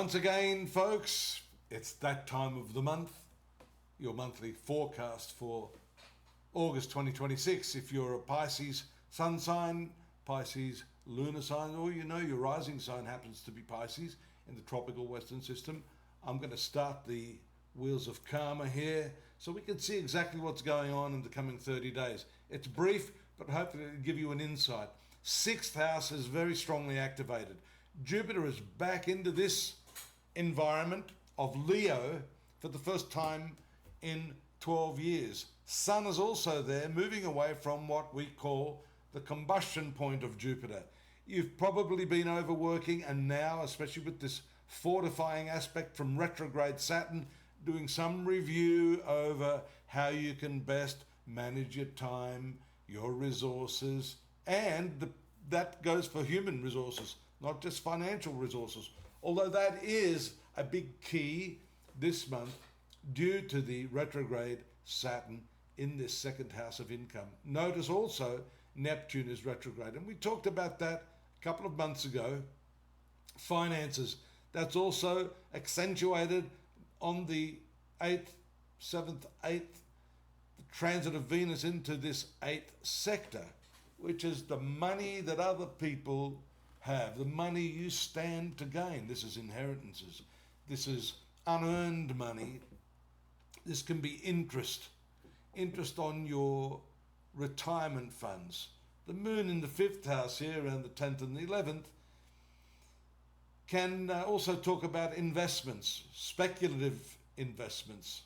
Once again, folks, it's that time of the month, your monthly forecast for August 2026. If you're a Pisces sun sign, Pisces lunar sign, or your rising sign happens to be Pisces in the tropical western system, I'm going to start the wheels of karma here so we can see exactly what's going on in the coming 30 days. It's brief, but hopefully it'll give you an insight. Sixth house is very strongly activated. Jupiter is back into this environment of Leo for the first time in 12 years. Sun is also there, moving away from what we call the combustion point of Jupiter. You've probably been overworking, and now, especially with this fortifying aspect from retrograde Saturn, doing some review over how you can best manage your time, your resources, and that goes for human resources, not just financial resources. Although that is a big key this month due to the retrograde Saturn in this second house of income. Notice also Neptune is retrograde, and we talked about that a couple of months ago. Finances, that's also accentuated on the 8th, 7th, 8th, the transit of Venus into this 8th sector, which is the money that other people have, the money you stand to gain. This is inheritances. This is unearned money. This can be interest on your retirement funds. The moon in the 5th house here around the 10th and the 11th can also talk about investments, speculative investments.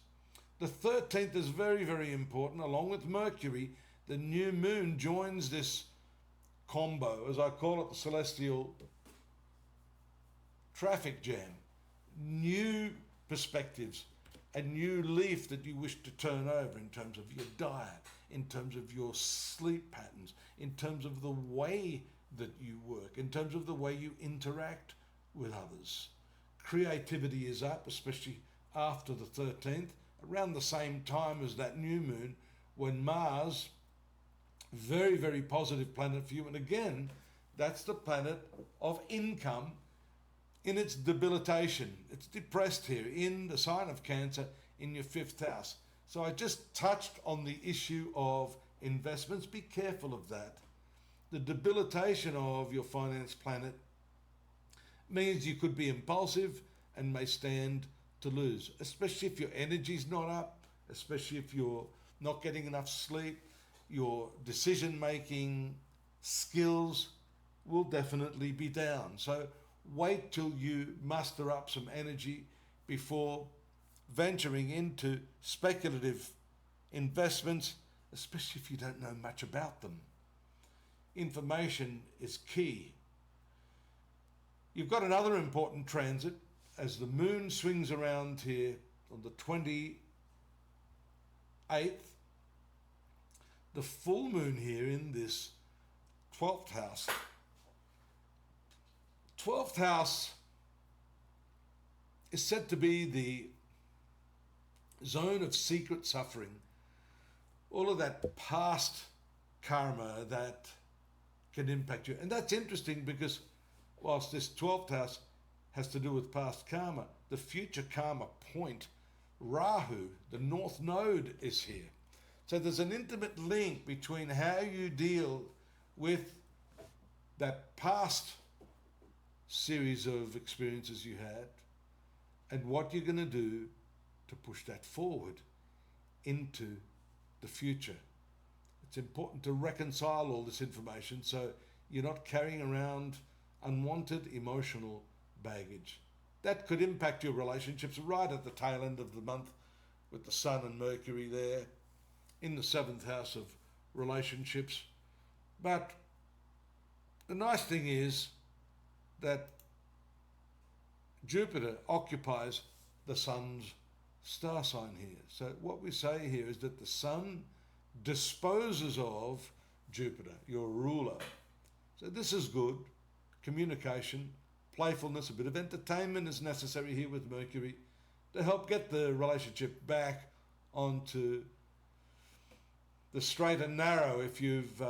The 13th is very, very important. Along with Mercury, the new moon joins this combo, as I call it, the celestial traffic jam. New perspectives, a new leaf that you wish to turn over in terms of your diet, in terms of your sleep patterns, in terms of the way that you work, in terms of the way you interact with others. Creativity is up, especially after the 13th, around the same time as that new moon, when Mars, very, very positive planet for you, and again, that's the planet of income in its debilitation. It's depressed here in the sign of Cancer in your 5th house. So I just touched on the issue of investments. Be careful of that. The debilitation of your finance planet means you could be impulsive and may stand to lose, especially if your energy's not up, especially if you're not getting enough sleep. Your decision-making skills will definitely be down. So wait till you muster up some energy before venturing into speculative investments, especially if you don't know much about them. Information is key. You've got another important transit as the moon swings around here on the 28th. The full moon here in this 12th house. 12th house is said to be the zone of secret suffering. All of that past karma that can impact you. And that's interesting because whilst this 12th house has to do with past karma, the future karma point, Rahu, the North Node, is here. So there's an intimate link between how you deal with that past series of experiences you had and what you're going to do to push that forward into the future. It's important to reconcile all this information so you're not carrying around unwanted emotional baggage. That could impact your relationships right at the tail end of the month with the Sun and Mercury there in the 7th house of relationships. But the nice thing is that Jupiter occupies the Sun's star sign here. So what we say here is that the Sun disposes of Jupiter, your ruler. So this is good. Communication, playfulness, a bit of entertainment is necessary here with Mercury to help get the relationship back onto the straight and narrow if you've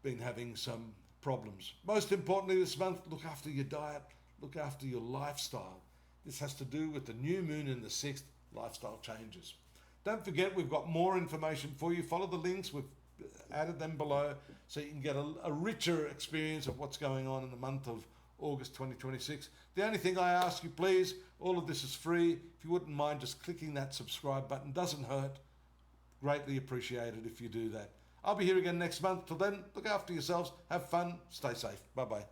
been having some problems. Most importantly this month, look after your diet, look after your lifestyle. This has to do with the new moon in the 6th, lifestyle changes. Don't forget, we've got more information for you. Follow the links. We've added them below so you can get a richer experience of what's going on in the month of August 2026. The only thing I ask you, please, all of this is free. If you wouldn't mind just clicking that subscribe button, doesn't hurt. Greatly appreciated if you do that. I'll be here again next month. Till then, look after yourselves, have fun, stay safe. Bye-bye.